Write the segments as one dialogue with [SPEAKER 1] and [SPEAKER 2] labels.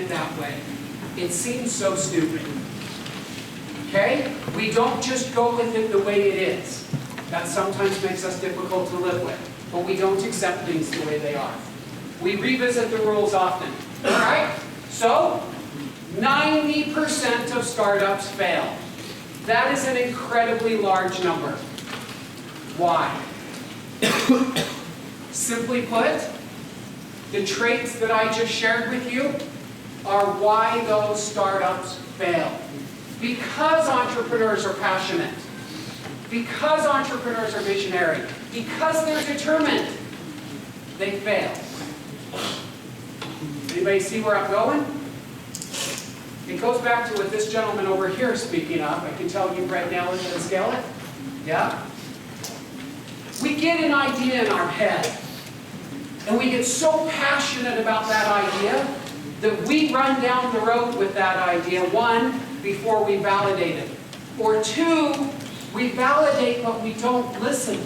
[SPEAKER 1] it that way. It seems so stupid. Okay? We don't just go with it the way it is. That sometimes makes us difficult to live with. But we don't accept things the way they are. We revisit the rules often. Alright? So, 90% of startups fail. That is an incredibly large number. Why? Simply put, the traits that I just shared with you are why those startups fail. Because entrepreneurs are passionate. Because entrepreneurs are visionary. Because they're determined. They fail. Anybody see where I'm going? It goes back to what this gentleman over here is speaking of. I can tell you right now, let's scale it. Yeah? We get an idea in our head, and we get so passionate about that idea that we run down the road with that idea, one, before we validate it. Or two, we validate but we don't listen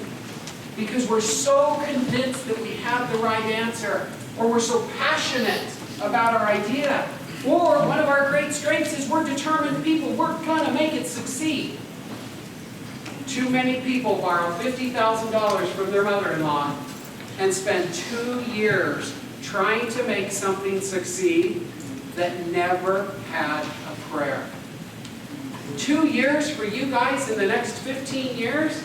[SPEAKER 1] because we're so convinced that we have the right answer, or we're so passionate about our idea. Or one of our great strengths is we're determined people. We're going to make it succeed. Too many people borrow $50,000 from their mother-in-law and spend 2 years trying to make something succeed that never had a prayer. 2 years for you guys in the next 15 years?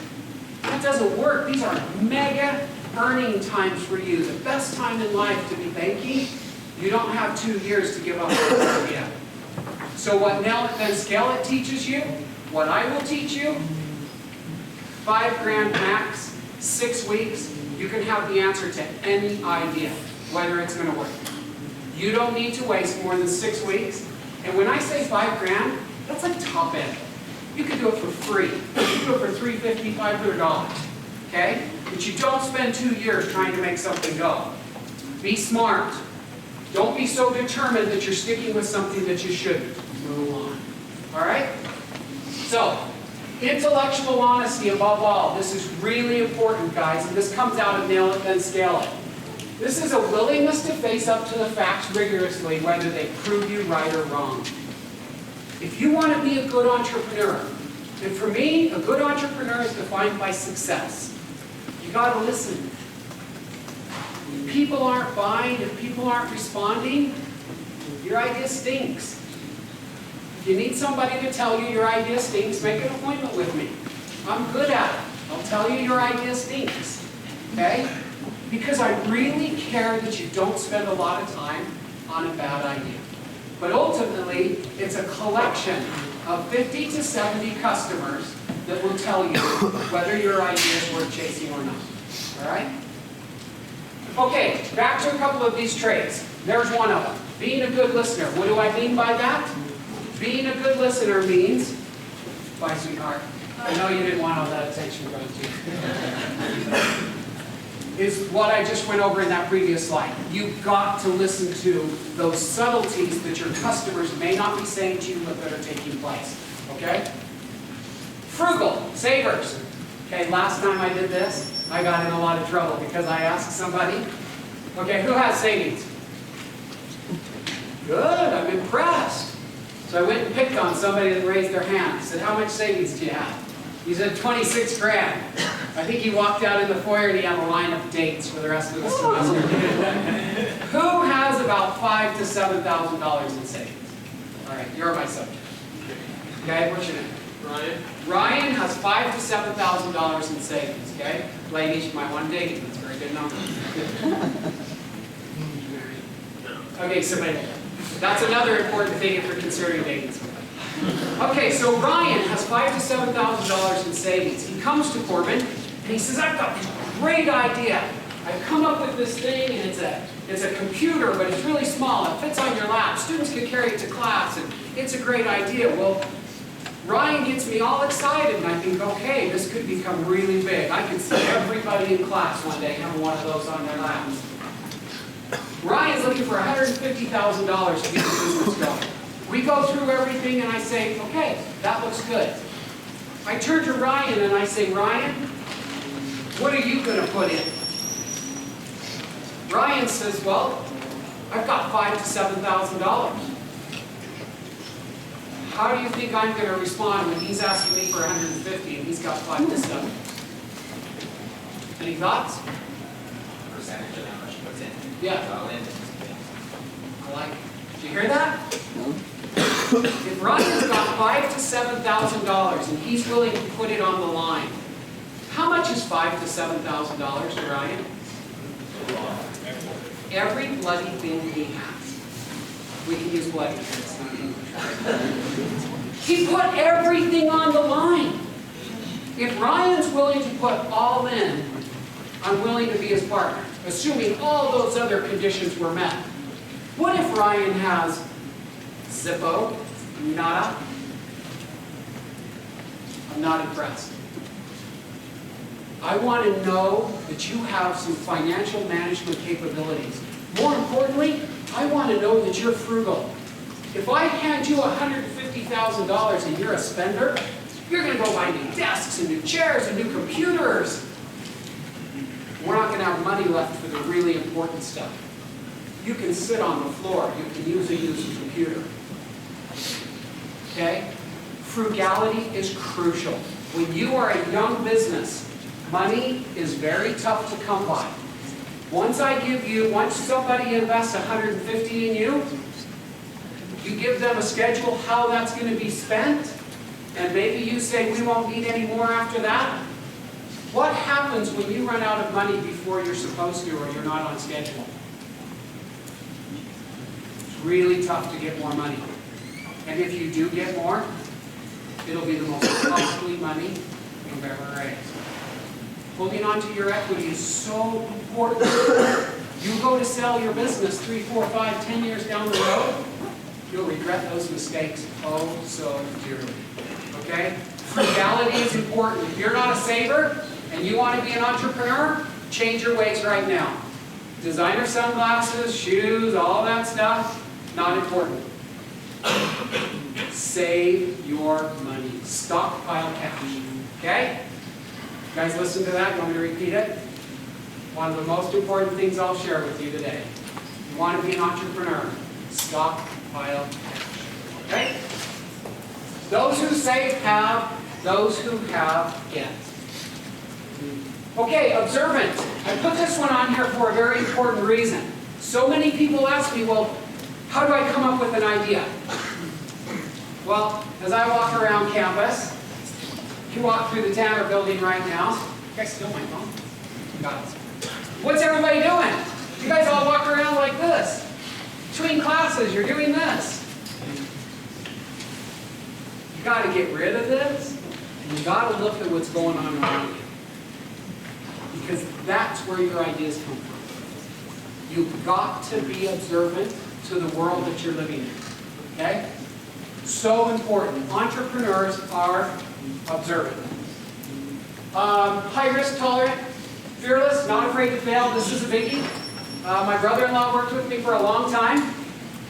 [SPEAKER 1] That doesn't work. These are mega earning times for you. The best time in life to be banking. You don't have 2 years to give up on this idea. So what Nail It Then Scale It teaches you, what I will teach you, $5 grand max, 6 weeks, you can have the answer to any idea, whether it's going to work. You don't need to waste more than 6 weeks. And when I say $5 grand, that's like top end. You can do it for free. You can do it for $350, $500. Okay? But you don't spend 2 years trying to make something go. Be smart. Don't be so determined that you're sticking with something that you shouldn't. Move on. Alright? So, intellectual honesty above all. This is really important, guys, and this comes out of Nail It Then Scale It. This is a willingness to face up to the facts rigorously, whether they prove you right or wrong. If you want to be a good entrepreneur, and for me, a good entrepreneur is defined by success. You got to listen. If people aren't buying, if people aren't responding, your idea stinks. If you need somebody to tell you your idea stinks, make an appointment with me. I'm good at it. I'll tell you your idea stinks. Okay? Because I really care that you don't spend a lot of time on a bad idea. But ultimately, it's a collection of 50 to 70 customers that will tell you whether your idea is worth chasing or not. All right? Okay, back to a couple of these traits. There's one of them. Being a good listener. What do I mean by that? Being a good listener means, bye, sweetheart. I know you didn't want all that attention from you. Is what I just went over in that previous slide. You've got to listen to those subtleties that your customers may not be saying to you but that are taking place. Okay? Frugal, savers. Okay, last time I did this, I got in a lot of trouble because I asked somebody, okay, who has savings? Good, I'm impressed. So I went and picked on somebody that raised their hand. I said, how much savings do you have? He said, 26 grand. I think he walked out in the foyer and he had a line of dates for the rest of the semester. Who has about $5,000 to $7,000 in savings? All right, you're my subject. Okay, what's your name?
[SPEAKER 2] Ryan.
[SPEAKER 1] Ryan has $5,000 to $7,000 in savings. Okay, ladies, you might want to date him. That's a very good number. Okay, somebody. That's another important thing if you're considering dating somebody. Okay, so Ryan has $5,000 to $7,000 in savings. He comes to Corbin and he says, I've got this great idea. I've come up with this thing and it's a computer, but it's really small. It fits on your lap. Students can carry it to class and it's a great idea. Well, Ryan gets me all excited and I think, okay, this could become really big. I could see everybody in class one day having one of those on their laps. Ryan's looking for $150,000 to get the business going. We go through everything and I say, okay, that looks good. I turn to Ryan and I say, Ryan, what are you going to put in? Ryan says, well, I've got $5,000 to $7,000. How do you think I'm going to respond when he's asking me for 150 and he's got 5 to 7? Any thoughts?
[SPEAKER 2] Percentage of how much he puts in.
[SPEAKER 1] Yeah.
[SPEAKER 2] All in.
[SPEAKER 1] I like it. Did you hear that? If Ryan's got $5,000 to $7,000 and he's willing to put it on the line, how much is $5,000 to $7,000 to Ryan? Every bloody thing he has. We can use bloody here, it's not English. He put everything on the line. If Ryan's willing to put all in, I'm willing to be his partner, assuming all those other conditions were met. What if Ryan has zippo, nada? I'm not impressed. I want to know that you have some financial management capabilities. More importantly, I want to know that you're frugal. If I hand you $150,000 and you're a spender, you're going to go buy new desks and new chairs and new computers. We're not going to have money left for the really important stuff. You can sit on the floor. You can use a used computer. Okay? Frugality is crucial. When you are a young business, money is very tough to come by. Once somebody invests $150 in you, you give them a schedule how that's going to be spent, and maybe you say, we won't need any more after that. What happens when you run out of money before you're supposed to or you're not on schedule? It's really tough to get more money. And if you do get more, it'll be the most costly money you've ever raised. Holding on to your equity is so important. You go to sell your business 3, 4, 5, 10 years down the road, you'll regret those mistakes oh so dearly. Okay? Frugality is important. If you're not a saver and you want to be an entrepreneur, change your ways right now. Designer sunglasses, shoes, all that stuff, not important. Save your money. Stockpile cash. Okay? You guys listen to that? You want me to repeat it? One of the most important things I'll share with you today. You want to be an entrepreneur, stockpile cash. Okay? Those who save have, those who have get. Okay, Observant. I put this one on here for a very important reason. So many people ask me, well, how do I come up with an idea? Well, as I walk around campus, you walk through the Tanner building right now. You guys still my phone? Got it. What's everybody doing? You guys all walk around like this. Between classes, you're doing this. You got to get rid of this, and you got to look at what's going on around you. Because that's where your ideas come from. You've got to be observant to the world that you're living in. Okay? So important. Entrepreneurs are observant. High risk tolerant, fearless, not afraid to fail. This is a biggie. My brother-in-law worked with me for a long time,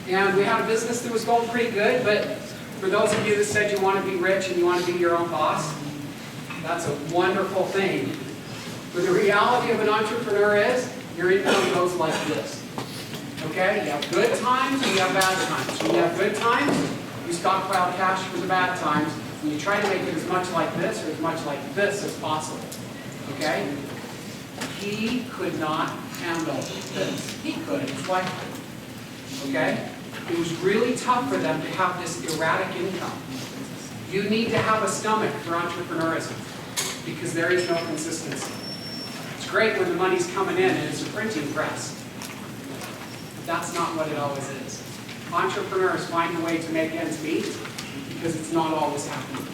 [SPEAKER 1] and we had a business that was going pretty good, but for those of you that said you want to be rich and you want to be your own boss, that's a wonderful thing. But the reality of an entrepreneur is your income goes like this. Okay? You have good times and you have bad times. When you have good times, you stockpile cash for the bad times, and you try to make it as much like this or as much like this as possible. Okay? He could not handle this. He could, his wife could. Okay? It was really tough for them to have this erratic income. You need to have a stomach for entrepreneurism because there is no consistency. It's great when the money's coming in and it's a printing press. But that's not what it always is. Entrepreneurs find a way to make ends meet because it's not always happening.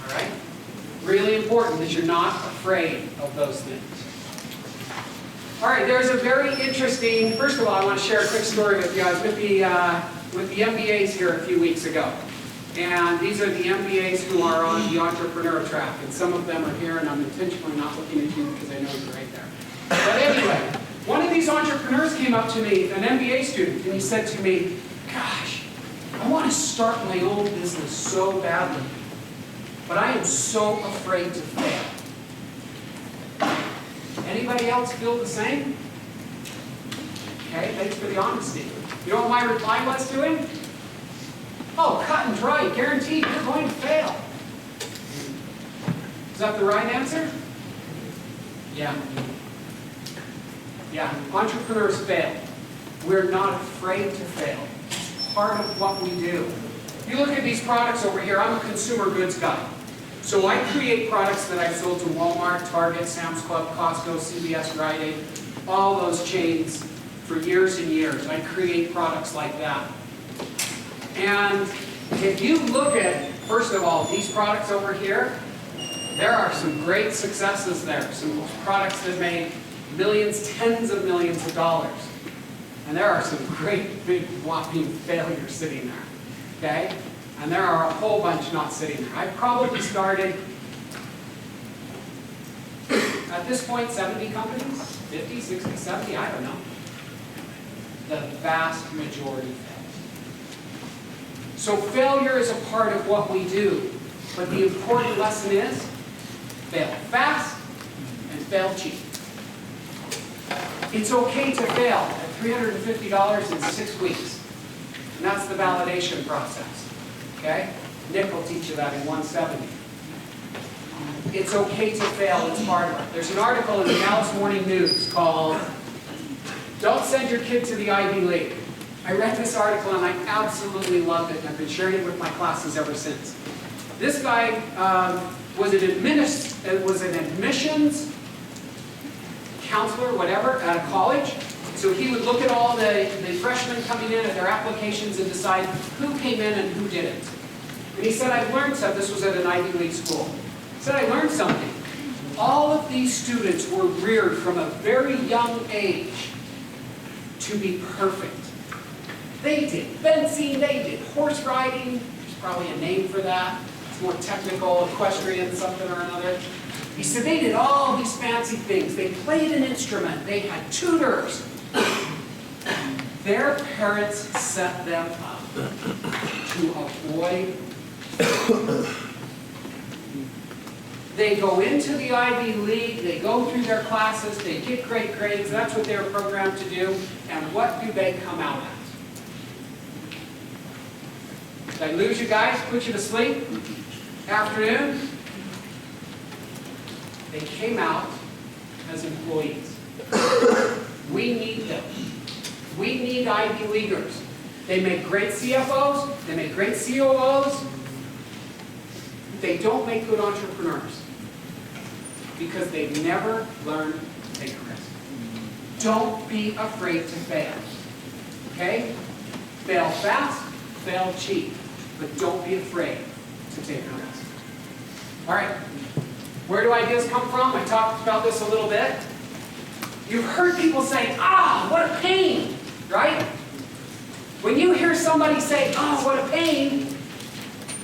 [SPEAKER 1] All right? Really important that you're not afraid of those things. All right, there's a very interesting, first of all, I want to share a quick story with you. I was with the MBAs here a few weeks ago. And these are the MBAs who are on the entrepreneur track. And some of them are here, and I'm intentionally not looking at you because I know you're right there. But anyway, one of these entrepreneurs came up to me, an MBA student, and he said to me, gosh, I want to start my own business so badly, but I am so afraid to fail. Anybody else feel the same? Okay, thanks for the honesty. You know what my reply was to him? Oh, cut and dry, guaranteed, you're going to fail. Is that the right answer? Yeah. Yeah, entrepreneurs fail. We're not afraid to fail. It's part of what we do. You look at these products over here, I'm a consumer goods guy. So I create products that I've sold to Walmart, Target, Sam's Club, Costco, CVS, Rite Aid, all those chains for years and years. I create products like that. And if you look at, first of all, these products over here, there are some great successes there. Some products that made millions, tens of millions of dollars. And there are some great, big, whopping failures sitting there. Okay? And there are a whole bunch not sitting there. I probably started, at this point, 70 companies? 50, 60, 70? I don't know. The vast majority failed. So failure is a part of what we do. But the important lesson is, fail fast and fail cheap. It's okay to fail at $350 in 6 weeks. And that's the validation process. Okay? Nick will teach you that in 170. It's okay to fail, it's part of it. There's an article in the Dallas Morning News called, "Don't Send Your Kid to the Ivy League." I read this article and I absolutely loved it, and I've been sharing it with my classes ever since. This guy was an admissions counselor, whatever, at a college. So he would look at all the freshmen coming in at their applications and decide who came in and who didn't. And he said, I've learned something. This was at an Ivy League school. He said, I learned something. All of these students were reared from a very young age to be perfect. They did fencing, they did horse riding. There's probably a name for that. It's more technical, equestrian, something or another. He said they did all these fancy things. They played an instrument. They had tutors. Their parents set them up to avoid. They go into the Ivy League, they go through their classes, they get great grades, that's what they're programmed to do, and what do they come out as? Did I lose you guys? Put you to sleep? Afternoon? They came out as employees. We need them. We need Ivy Leaguers. They make great CFOs, they make great COOs. They don't make good entrepreneurs because they've never learned to take a risk. Don't be afraid to fail. Okay? Fail fast, fail cheap, but don't be afraid to take a risk. All right. Where do ideas come from? I talked about this a little bit. You've heard people say, what a pain, right? When you hear somebody say, what a pain,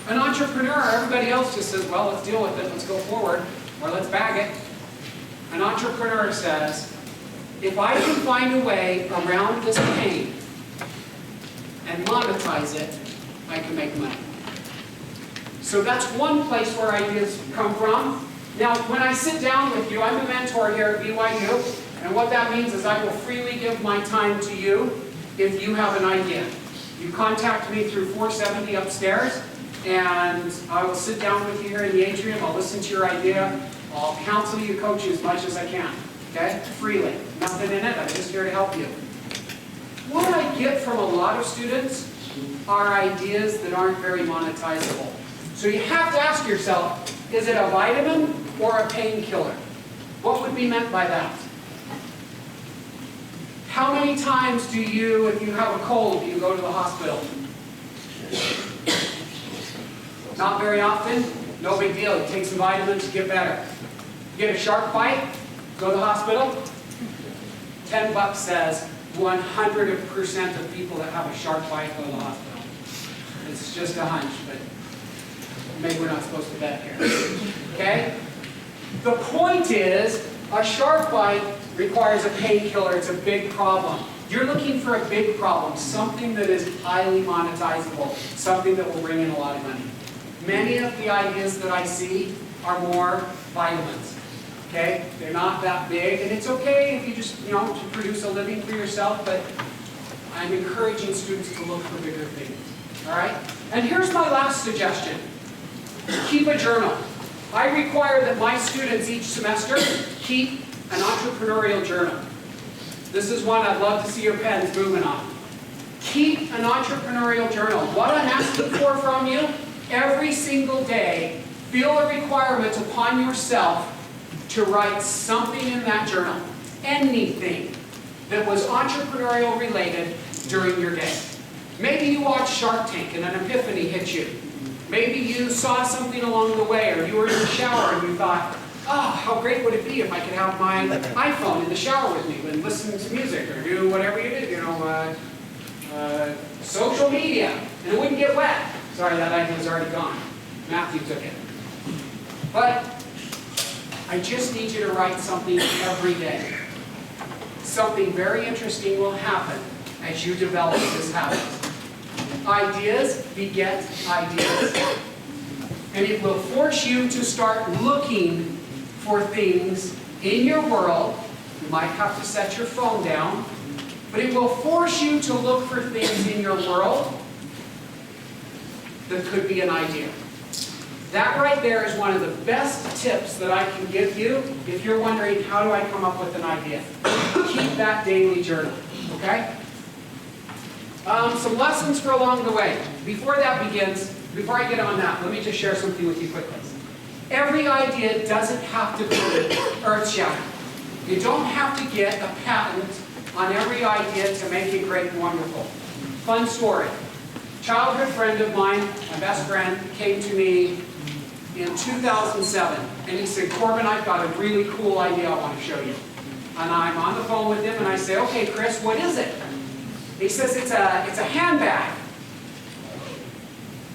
[SPEAKER 1] an entrepreneur, everybody else just says, well, let's deal with it, let's go forward, or let's bag it. An entrepreneur says, if I can find a way around this pain and monetize it, I can make money. So that's one place where ideas come from. Now, when I sit down with you, I'm a mentor here at BYU, and what that means is I will freely give my time to you if you have an idea. You contact me through 470 upstairs, and I will sit down with you here in the atrium, I'll listen to your idea, I'll counsel you, coach you as much as I can, okay? Freely. Nothing in it, I'm just here to help you. What I get from a lot of students are ideas that aren't very monetizable. So you have to ask yourself, is it a vitamin or a painkiller? What would be meant by that? How many times do you, if you have a cold, do you go to the hospital? Not very often. No big deal. You take some vitamins, get better. You get a shark bite, go to the hospital. $10 says 100% of people that have a shark bite go to the hospital. It's just a hunch, but maybe we're not supposed to bet here. Okay? The point is, a shark bite requires a painkiller. It's a big problem. You're looking for a big problem, something that is highly monetizable, something that will bring in a lot of money. Many of the ideas that I see are more vitamins. Okay? They're not that big, and it's okay if you just, to produce a living for yourself, but I'm encouraging students to look for bigger things. All right? And here's my last suggestion. Keep a journal. I require that my students each semester keep an entrepreneurial journal. This is one I'd love to see your pens moving on. Keep an entrepreneurial journal. What I'm asking for from you, every single day, feel a requirement upon yourself to write something in that journal. Anything that was entrepreneurial related during your day. Maybe you watched Shark Tank and an epiphany hit you. Maybe you saw something along the way, or you were in the shower and you thought, oh, how great would it be if I could have my iPhone in the shower with me and listen to music or do whatever you did, social media, and it wouldn't get wet. Sorry, that idea is already gone. Matthew took it. But I just need you to write something every day. Something very interesting will happen as you develop this habit. Ideas beget ideas. And it will force you to start looking for things in your world. You might have to set your phone down. But it will force you to look for things in your world that could be an idea. That right there is one of the best tips that I can give you if you're wondering, how do I come up with an idea? Keep that daily journal, okay? Some lessons for along the way. Before that begins, before I get on that, let me just share something with you quickly. Every idea doesn't have to be earth-shattering. You don't have to get a patent on every idea to make it great and wonderful. Fun story. Childhood friend of mine, my best friend, came to me in 2007, and he said, Corbin, I've got a really cool idea I want to show you. And I'm on the phone with him, and I say, okay, Chris, what is it? He says, it's a handbag.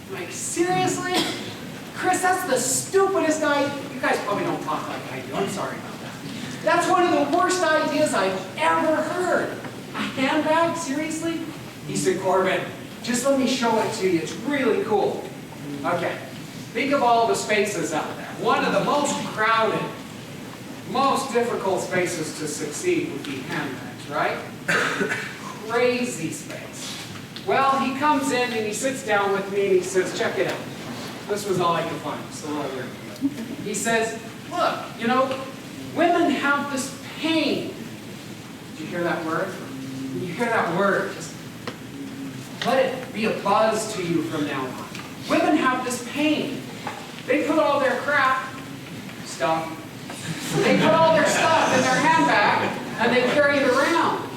[SPEAKER 1] I'm like, seriously? Chris, that's the stupidest idea. You guys probably don't talk like I do. I'm sorry about that. That's one of the worst ideas I've ever heard. A handbag? Seriously? He said, Corbin, just let me show it to you. It's really cool. Okay. Think of all the spaces out there. One of the most crowded, most difficult spaces to succeed would be handbags, right? Crazy space. Well, he comes in and he sits down with me and he says, check it out. This was all I could find. So he says, look, women have this pain. Did you hear that word? When you hear that word, just let it be a buzz to you from now on. Women have this pain. They put all their stuff. They put all their stuff in their handbag and they carry it around.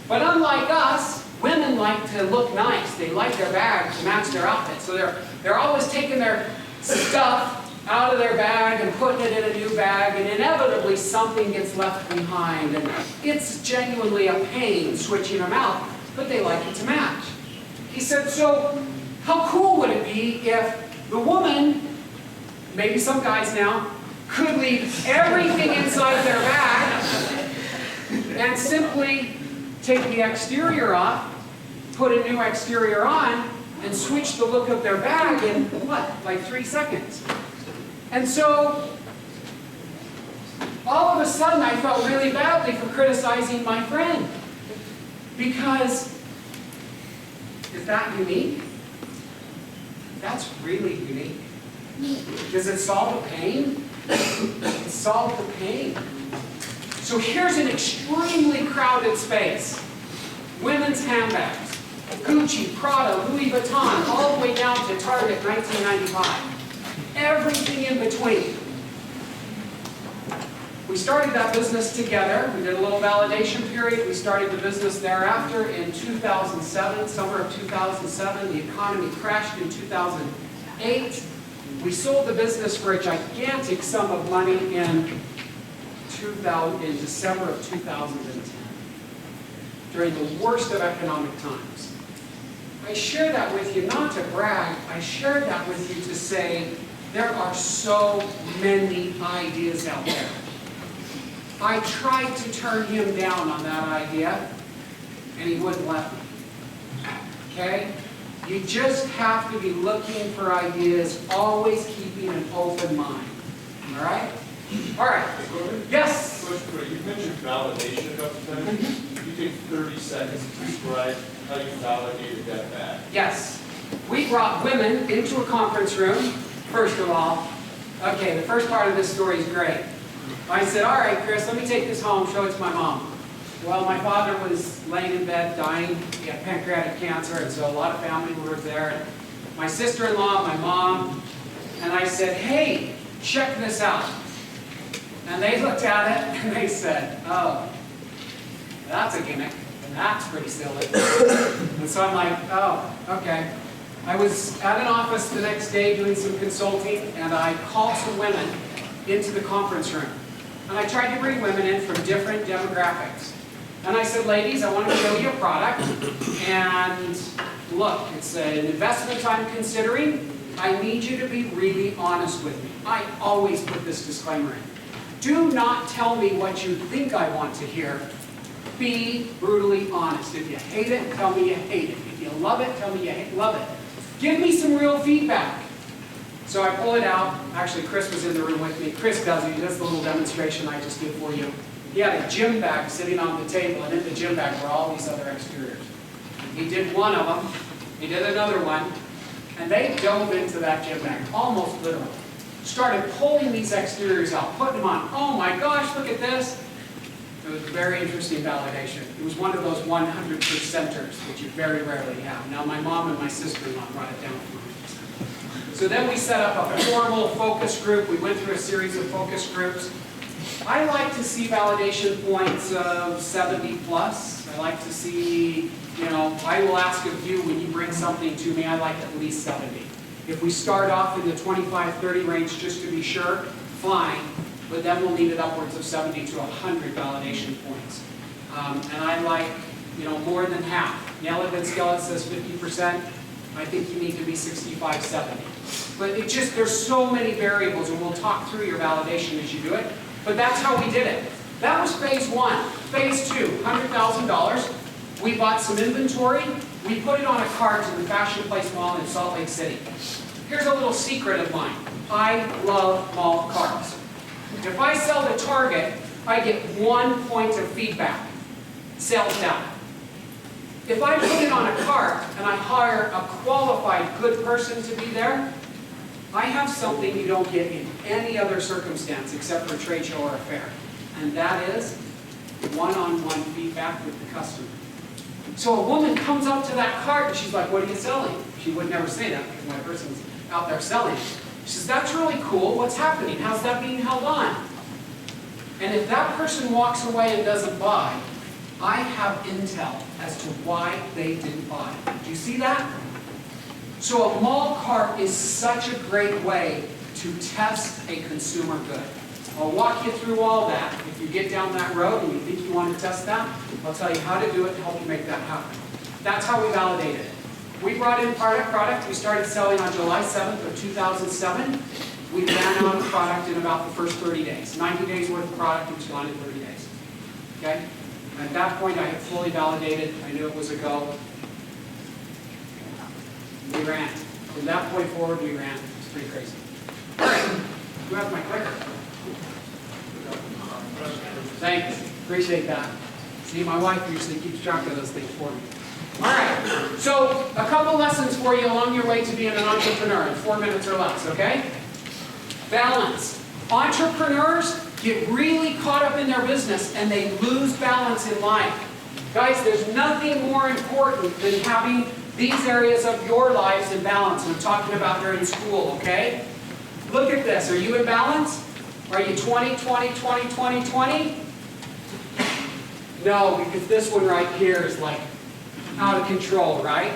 [SPEAKER 1] But unlike us, women like to look nice. They like their bag to match their outfit. So they're always taking their stuff out of their bag and putting it in a new bag, and inevitably something gets left behind. And it's genuinely a pain switching them out, but they like it to match. He said, so how cool would it be if the woman, maybe some guys now, could leave everything inside their bag and simply take the exterior off, put a new exterior on, and switch the look of their bag in, what, like 3 seconds. And so, all of a sudden I felt really badly for criticizing my friend. Because, is that unique? That's really unique. Does it solve the pain? It solved the pain. So here's an extremely crowded space. Women's handbags. Gucci, Prada, Louis Vuitton, all the way down to Target 1995. Everything in between. We started that business together. We did a little validation period. We started the business thereafter in 2007, summer of 2007. The economy crashed in 2008. We sold the business for a gigantic sum of money in December of 2010, during the worst of economic times. I share that with you not to brag. I share that with you to say there are so many ideas out there. I tried to turn him down on that idea, and he wouldn't let me. Okay? You just have to be looking for ideas, always keeping an open mind. All right? All right. Yes?
[SPEAKER 3] You mentioned validation a couple times. You take 30 seconds to describe how you validated that fact.
[SPEAKER 1] Yes. We brought women into a conference room, first of all. Okay, the first part of this story is great. I said, all right, Chris, let me take this home, show it to my mom. Well, my father was laying in bed dying. He had pancreatic cancer, and so a lot of family were there. My sister-in-law, my mom, and I said, hey, check this out. And they looked at it, and they said, oh, that's a gimmick. That's pretty silly. And so I'm like, oh, okay. I was at an office the next day doing some consulting, and I called some women into the conference room. And I tried to bring women in from different demographics. And I said, ladies, I want to show you a product. And look, it's an investment I'm considering. I need you to be really honest with me. I always put this disclaimer in. Do not tell me what you think I want to hear. Be brutally honest. If you hate it, tell me you hate it. If you love it, tell me you love it. Give me some real feedback. So I pull it out. Actually, Chris was in the room with me. Chris does it. He does the little demonstration I just did for you. He had a gym bag sitting on the table, and in the gym bag were all these other exteriors. He did one of them. He did another one. And they dove into that gym bag, almost literally. Started pulling these exteriors out, putting them on. Oh my gosh, look at this. It was very interesting validation. It was one of those 100%ers, which you very rarely have. Now, my mom and my sister-in-law brought it down from 100%. So then we set up a formal focus group. We went through a series of focus groups. I like to see validation points of 70 plus. I like to see, I will ask of you when you bring something to me, I like at least 70. If we start off in the 25, 30 range just to be sure, fine. But then we'll need it upwards of 70 to 100 validation points. And I like, more than half. The elegant scale says 50%. I think you need to be 65, 70. But there's so many variables, and we'll talk through your validation as you do it. But that's how we did it. That was phase one. Phase two, $100,000. We bought some inventory. We put it on a cart in the Fashion Place Mall in Salt Lake City. Here's a little secret of mine. I love mall carts. If I sell to Target, I get 1 point of feedback. Sales down. If I put it on a cart and I hire a qualified, good person to be there, I have something you don't get in any other circumstance except for a trade show or a fair. And that is one-on-one feedback with the customer. So a woman comes up to that cart and she's like, what are you selling? She would never say that because my person's out there selling. She says, that's really cool. What's happening? How's that being held on? And if that person walks away and doesn't buy, I have intel as to why they didn't buy. Do you see that? So a mall cart is such a great way to test a consumer good. I'll walk you through all that. If you get down that road and you think you want to test that, I'll tell you how to do it to help you make that happen. That's how we validated it. We brought in product. We started selling on July 7th of 2007. We ran out of product in about the first 30 days. 90 days worth of product was gone in 30 days. Okay? And at that point, I had fully validated. I knew it was a go. We ran. From that point forward, we ran. It's pretty crazy. All right. Who has my clicker? Thanks. Appreciate that. See, my wife usually keeps track of those things for me. All right. So, a couple lessons for you along your way to being an entrepreneur in 4 minutes or less, okay? Balance. Entrepreneurs get really caught up in their business and they lose balance in life. Guys, there's nothing more important than having these areas of your lives in balance. And I'm talking about during school, okay? Look at this. Are you in balance? Are you 20, 20, 20, 20, 20? No, because this one right here is like out of control, right?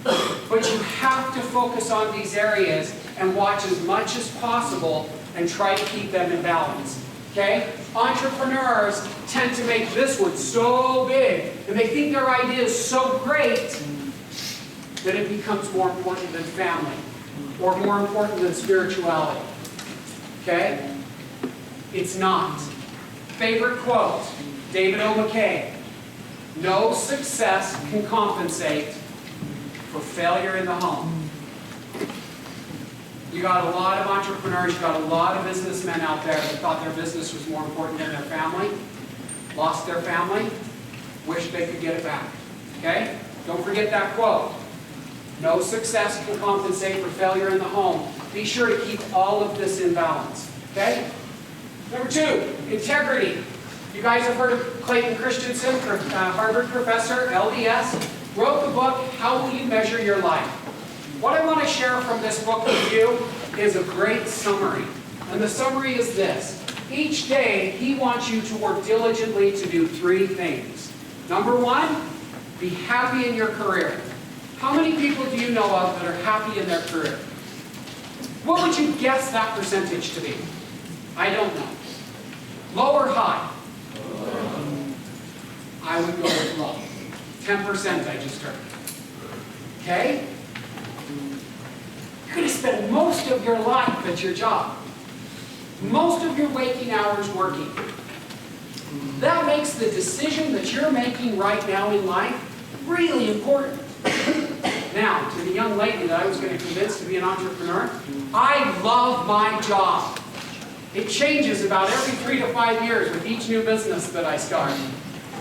[SPEAKER 1] But you have to focus on these areas and watch as much as possible and try to keep them in balance. Okay? Entrepreneurs tend to make this one so big and they think their idea is so great that it becomes more important than family or more important than spirituality. Okay? It's not. Favorite quote, David O. McKay. No success can compensate for failure in the home. You got a lot of entrepreneurs, you got a lot of businessmen out there that thought their business was more important than their family, lost their family, wished they could get it back. Okay? Don't forget that quote. No success can compensate for failure in the home. Be sure to keep all of this in balance. Okay? Number 2, integrity. You guys have heard of Clayton Christensen, Harvard professor, LDS, wrote the book, How Will You Measure Your Life? What I want to share from this book with you is a great summary. And the summary is this. Each day, he wants you to work diligently to do 3 things. Number 1, be happy in your career. How many people do you know of that are happy in their career? What would you guess that percentage to be? I don't know. Low or high? I would go with low. 10% I just heard. Okay? You're going to spend most of your life at your job. Most of your waking hours working. That makes the decision that you're making right now in life really important. Now, to the young lady that I was going to convince to be an entrepreneur, I love my job. It changes about every 3 to 5 years with each new business that I start.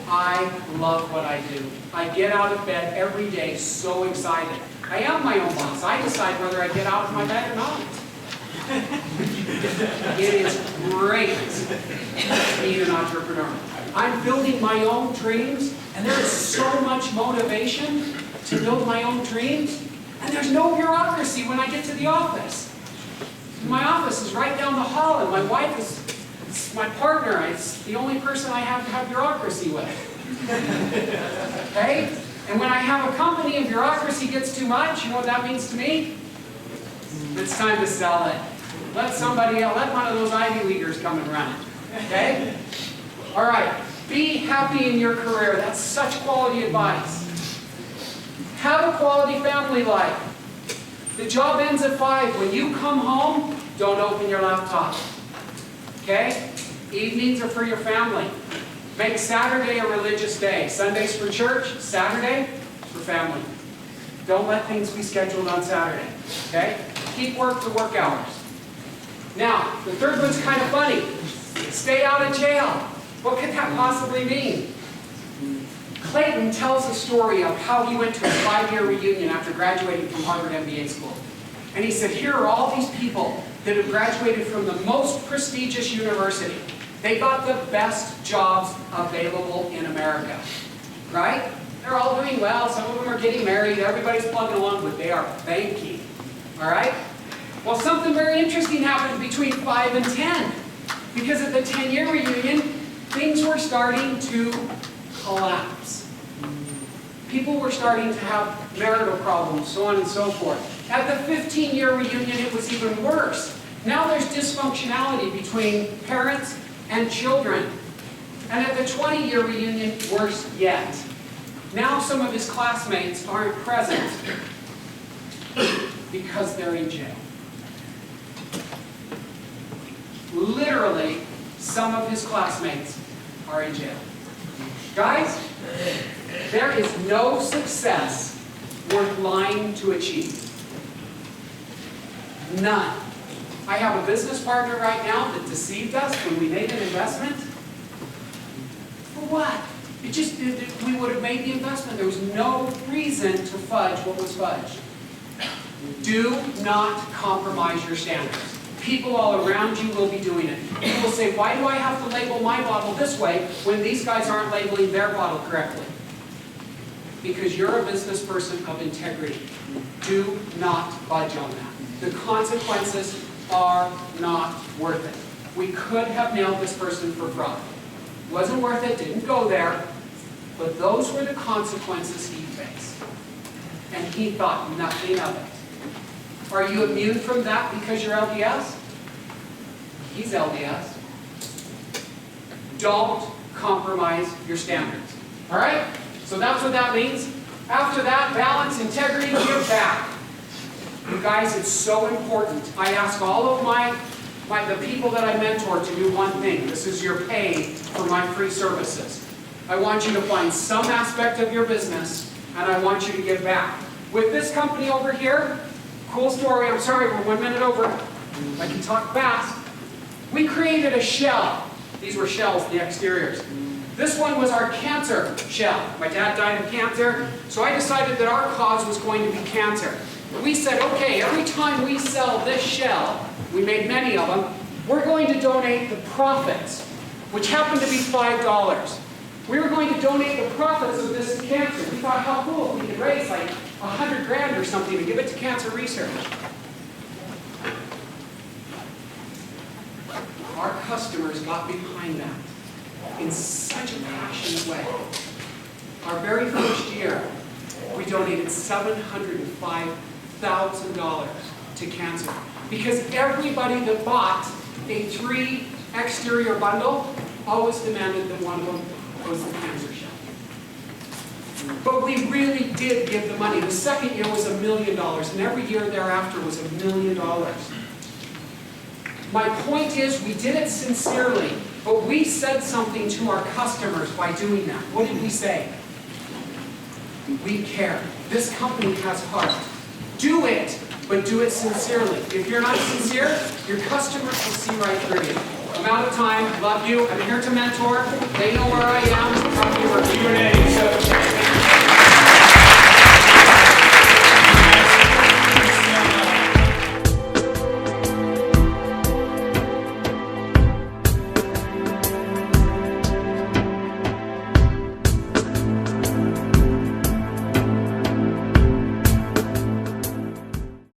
[SPEAKER 1] I love what I do. I get out of bed every day so excited. I am my own boss. I decide whether I get out of my bed or not. It is great being an entrepreneur. I'm building my own dreams, and there is so much motivation to build my own dreams, and there's no bureaucracy when I get to the office. My office is right down the hall, and my wife is my partner. It's the only person I have to have bureaucracy with. Okay? And when I have a company and bureaucracy gets too much, you know what that means to me? It's time to sell it. Let somebody else, let one of those Ivy Leaguers come and run it. Okay? All right. Be happy in your career. That's such quality advice. Have a quality family life. The job ends at 5. When you come home, don't open your laptop. Okay? Evenings are for your family. Make Saturday a religious day. Sundays for church, Saturday for family. Don't let things be scheduled on Saturday. Okay? Keep work to work hours. Now, the third one's kind of funny. Stay out of jail. What could that possibly mean? Clayton tells a story of how he went to a 5-year reunion after graduating from Harvard MBA school. And he said, here are all these people that have graduated from the most prestigious university. They got the best jobs available in America. Right? They're all doing well. Some of them are getting married. Everybody's plugging along, but they are banking. All right? Well, something very interesting happened between 5 and 10. Because at the 10-year reunion, things were starting to collapse. People were starting to have marital problems, so on and so forth. At the 15-year reunion, it was even worse. Now there's dysfunctionality between parents and children. And at the 20-year reunion, worse yet. Now some of his classmates aren't present because they're in jail. Literally, some of his classmates are in jail. Guys, there is no success worth lying to achieve. None. I have a business partner right now that deceived us when we made an investment. For what? We would have made the investment. There was no reason to fudge what was fudged. Do not compromise your standards. People all around you will be doing it. People will say, why do I have to label my bottle this way when these guys aren't labeling their bottle correctly? Because you're a business person of integrity. Do not budge on that. The consequences are not worth it. We could have nailed this person for fraud. Wasn't worth it, didn't go there, but those were the consequences he faced. And he thought nothing of it. Are you immune from that because you're LDS? He's LDS. Don't compromise your standards. All right? So that's what that means. After that, balance, integrity, give back. You guys, it's so important. I ask all of the people that I mentor to do one thing. This is your pay for my free services. I want you to find some aspect of your business, and I want you to give back. With this company over here, cool story. I'm sorry, we're 1 minute over. I can talk fast. We created a shell. These were shells, the exteriors. This one was our cancer shell. My dad died of cancer, so I decided that our cause was going to be cancer. We said, okay, every time we sell this shell, we made many of them, we're going to donate the profits, which happened to be $5. We were going to donate the profits of this to cancer. We thought, how cool if we could raise like 100 grand or something to give it to cancer research. Our customers got behind that in such a passionate way. Our very first year, we donated $705,000 to cancer because everybody that bought a 3 exterior bundle always demanded that one of them was the cancer shell. But we really did give the money. The second year was $1 million, and every year thereafter was $1 million. My point is, we did it sincerely, but we said something to our customers by doing that. What did we say? We care. This company has heart. Do it, but do it sincerely. If you're not sincere, your customers will see right through you. I'm out of time. Love you. I'm here to mentor. They know where I am.